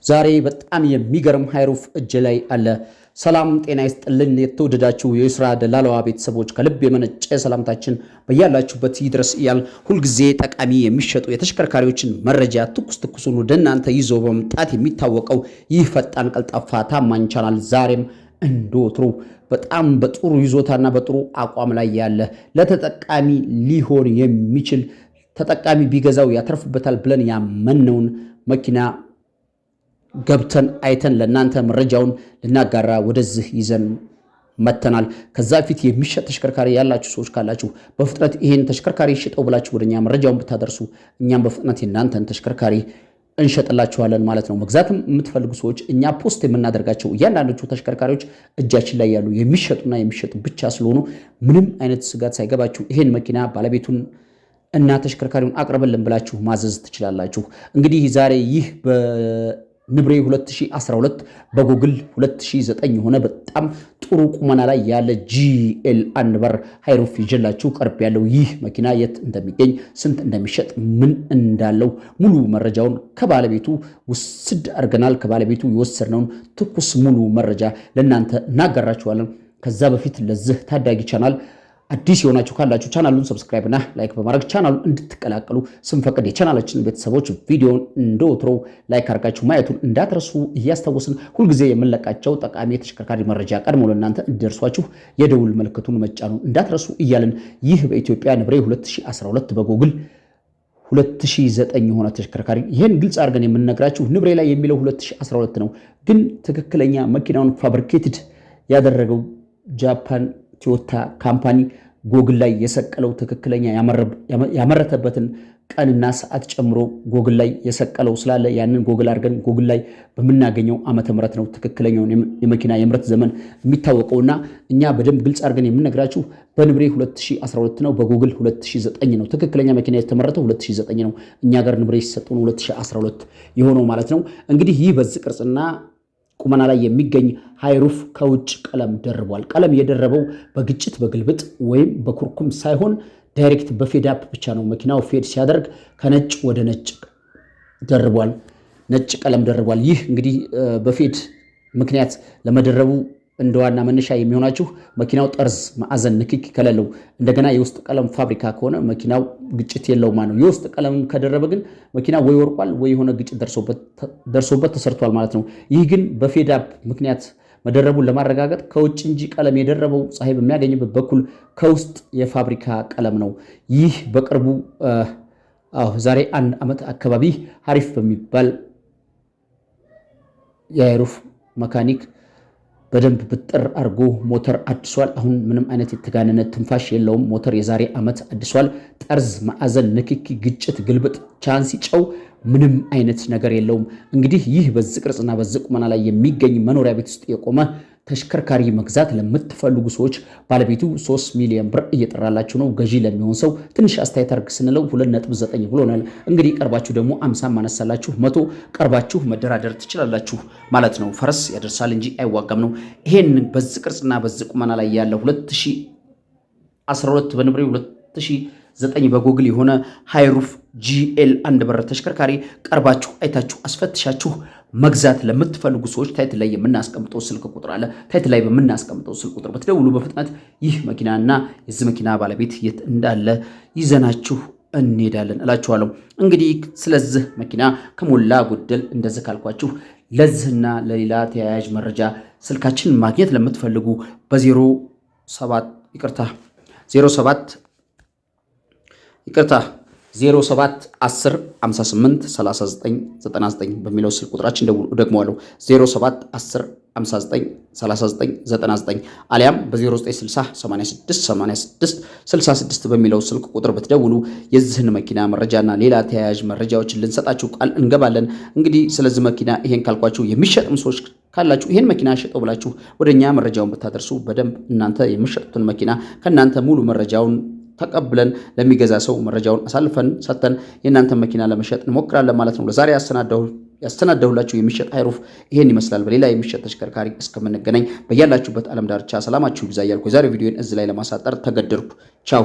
ዛሬ በጣም የሚገርም ሃይሩፍ እጅ ላይ አለ። ሰላም ጤና ይስጥልን። የተወደዳችሁ የዩስራ ደላላዋ ቤተሰቦች ከልብ የመነጨ ሰላምታችን በያላችሁበት ይድረስ እያል ሁልጊዜ ጠቃሚ የሚሸጡ የተሽከርካሪዎችን መረጃ ትኩሱን ወደ እናንተ ይዞ በመምጣት የሚታወቀው ይህ ፈጣን ቀልጣፋ ታማኝ ቻናል ዛሬም እንደወትሮ በጣም በጥሩ ይዞታና በጥሩ አቋም ላይ ያለ ለተጠቃሚ ሊሆን የሚችል ተጠቃሚ ቢገዛው ያተርፍበታል ብለን ያመነውን መኪና ገብተን አይተን ለናንተ መረጃውን ልናጋራ ወደዚህ ይዘን መተናል። ከዛ ፊት የሚሸጥ ተሽከርካሪ ያላችሁ ሰዎች ካላችሁ በፍጥነት ይሄን ተሽከርካሪ ሽጠው ብላችሁ ወደኛ መረጃውን ብታደርሱ እኛም በፍጥነት የናንተን ተሽከርካሪ እንሸጥላችኋለን ማለት ነው። መግዛትም የምትፈልጉ ሰዎች እኛ ፖስት የምናደርጋቸው እያንዳንዶቹ ተሽከርካሪዎች እጃችን ላይ ያሉ የሚሸጡና የሚሸጡ ብቻ ስለሆኑ ምንም አይነት ስጋት ሳይገባችሁ ይሄን መኪና ባለቤቱን እና ተሽከርካሪውን አቅርበልን ብላችሁ ማዘዝ ትችላላችሁ። እንግዲህ ዛሬ ይህ በንብሬ 2012 በጉግል 2009 የሆነ በጣም ጥሩ ቁመና ላይ ያለ ጂኤል አንድ በር ሃይሩፍ ይዤላችሁ ቀርብ ያለው ይህ መኪና የት እንደሚገኝ ስንት እንደሚሸጥ ምን እንዳለው ሙሉ መረጃውን ከባለቤቱ ውስድ አድርገናል። ከባለቤቱ የወሰድነውን ትኩስ ሙሉ መረጃ ለእናንተ እናጋራችኋለን። ከዛ በፊት ለዚህ ታዳጊ ቻናል አዲስ የሆናችሁ ካላችሁ ቻናሉን ሰብስክራይብ እና ላይክ በማድረግ ቻናሉን እንድትቀላቀሉ ስንፈቅድ የቻናላችን ቤተሰቦች ቪዲዮውን እንደወትሮው ላይክ አድርጋችሁ ማየቱን እንዳትረሱ እያስታወስን ሁልጊዜ የምንለቃቸው ጠቃሚ የተሽከርካሪ መረጃ ቀድሞ ለእናንተ እንዲደርሷችሁ የደውል ምልክቱን መጫኑን እንዳትረሱ እያልን ይህ በኢትዮጵያ ንብሬ 2012 በጉግል 2009 የሆነ ተሽከርካሪ ይሄን ግልጽ አድርገን የምንነግራችሁ ንብሬ ላይ የሚለው 2012 ነው፣ ግን ትክክለኛ መኪናውን ፋብሪኬትድ ያደረገው ጃፓን ቶዮታ ካምፓኒ ጎግል ላይ የሰቀለው ትክክለኛ ያመረተበትን ቀንና ሰዓት ጨምሮ ጎግል ላይ የሰቀለው ስላለ ያንን ጎግል አድርገን ጎግል ላይ በምናገኘው ዓመተ ምህረት ነው ትክክለኛውን የመኪና የምርት ዘመን የሚታወቀውና እኛ በደንብ ግልጽ አድርገን የምንነግራችሁ በንብሬ 2012 ነው፣ በጎግል 2009 ነው። ትክክለኛ መኪና የተመረተው 2009 ነው። እኛ ጋር ንብሬ ሲሰጡን 2012 የሆነው ማለት ነው። እንግዲህ ይህ በዚህ ቅርጽና ቁመና ላይ የሚገኝ ሃይሩፍ ከውጭ ቀለም ደርቧል። ቀለም የደረበው በግጭት በግልብጥ ወይም በኩርኩም ሳይሆን ዳይሬክት በፌድ አፕ ብቻ ነው። መኪናው ፌድ ሲያደርግ ከነጭ ወደ ነጭ ደርቧል፣ ነጭ ቀለም ደርቧል። ይህ እንግዲህ በፌድ ምክንያት ለመደረቡ እንደ ዋና መነሻ የሚሆናችሁ መኪናው ጠርዝ ማዕዘን ንክኪ ከሌለው እንደገና የውስጥ ቀለም ፋብሪካ ከሆነ መኪናው ግጭት የለውም ማለት ነው። የውስጥ ቀለም ከደረበ ግን መኪናው ወይ ወርቋል ወይ የሆነ ግጭት ደርሶበት ተሰርቷል ማለት ነው። ይህ ግን በፌድ አፕ ምክንያት መደረቡን ለማረጋገጥ ከውጭ እንጂ ቀለም የደረበው ፀሐይ በሚያገኝበት በኩል ከውስጥ የፋብሪካ ቀለም ነው። ይህ በቅርቡ ዛሬ 1 ዓመት አካባቢ ሀሪፍ በሚባል የሃይሩፍ መካኒክ በደንብ ብጥር አድርጎ ሞተር አድሷል። አሁን ምንም አይነት የተጋነነ ትንፋሽ የለውም። ሞተር የዛሬ ዓመት አድሷል። ጠርዝ ማዕዘን ንክኪ፣ ግጭት፣ ግልብጥ፣ ቻንሲ፣ ጨው ምንም አይነት ነገር የለውም። እንግዲህ ይህ በዚህ ቅርጽና በዚህ ቁመና ላይ የሚገኝ መኖሪያ ቤት ውስጥ የቆመ ተሽከርካሪ መግዛት ለምትፈልጉ ሰዎች ባለቤቱ 3 ሚሊዮን ብር እየጠራላችሁ ነው። ገዢ ለሚሆን ሰው ትንሽ አስተያየት አድርግ ስንለው 2.9 ብሎናል። እንግዲህ ቀርባችሁ ደግሞ 50 ማነሳላችሁ 100 ቀርባችሁ መደራደር ትችላላችሁ ማለት ነው። ፈረስ ያደርሳል እንጂ አይዋጋም ነው። ይሄን በዚህ ቅርጽና በዚህ ቁመና ላይ ያለ 2012 በንብሬ 2009 በጎግል የሆነ ሃይሩፍ ጂኤል አንድ በር ተሽከርካሪ ቀርባችሁ አይታችሁ አስፈትሻችሁ መግዛት ለምትፈልጉ ሰዎች ታይትል ላይ የምናስቀምጠው ስልክ ቁጥር አለ። ታይትል ላይ በምናስቀምጠው ስልክ ቁጥር በትደውሉ በፍጥነት ይህ መኪናና የዚህ መኪና ባለቤት የት እንዳለ ይዘናችሁ እንሄዳለን እላችኋለሁ። እንግዲህ ስለዚህ መኪና ከሞላ ጎደል እንደዚህ ካልኳችሁ ለዚህና ለሌላ ተያያዥ መረጃ ስልካችን ማግኘት ለምትፈልጉ በ07 10 58 39 99 በሚለው ስልክ ቁጥራችን ደግሞዋለሁ 07 10 59 39 99 አሊያም በ0960 86 86 66 በሚለው ስልክ ቁጥር ብትደውሉ የዚህን መኪና መረጃና ሌላ ተያያዥ መረጃዎችን ልንሰጣችሁ ቃል እንገባለን። እንግዲህ ስለዚህ መኪና ይሄን ካልኳችሁ የሚሸጥም ሰዎች ካላችሁ ይሄን መኪና ሸጠው ብላችሁ ወደኛ መረጃውን ብታደርሱ በደንብ እናንተ የምትሸጡትን መኪና ከናንተ ሙሉ መረጃውን ተቀብለን ለሚገዛ ሰው መረጃውን አሳልፈን ሰተን የእናንተ መኪና ለመሸጥ እንሞክራለን ማለት ነው። ለዛሬ ያስተናደሁላችሁ የሚሸጥ ሃይሩፍ ይሄን ይመስላል። በሌላ የሚሸጥ ተሽከርካሪ እስከምንገናኝ በያላችሁበት ዓለም ዳርቻ ሰላማችሁ ይብዛ እያልኩ የዛሬው ቪዲዮን እዚህ ላይ ለማሳጠር ተገደድኩ። ቻው።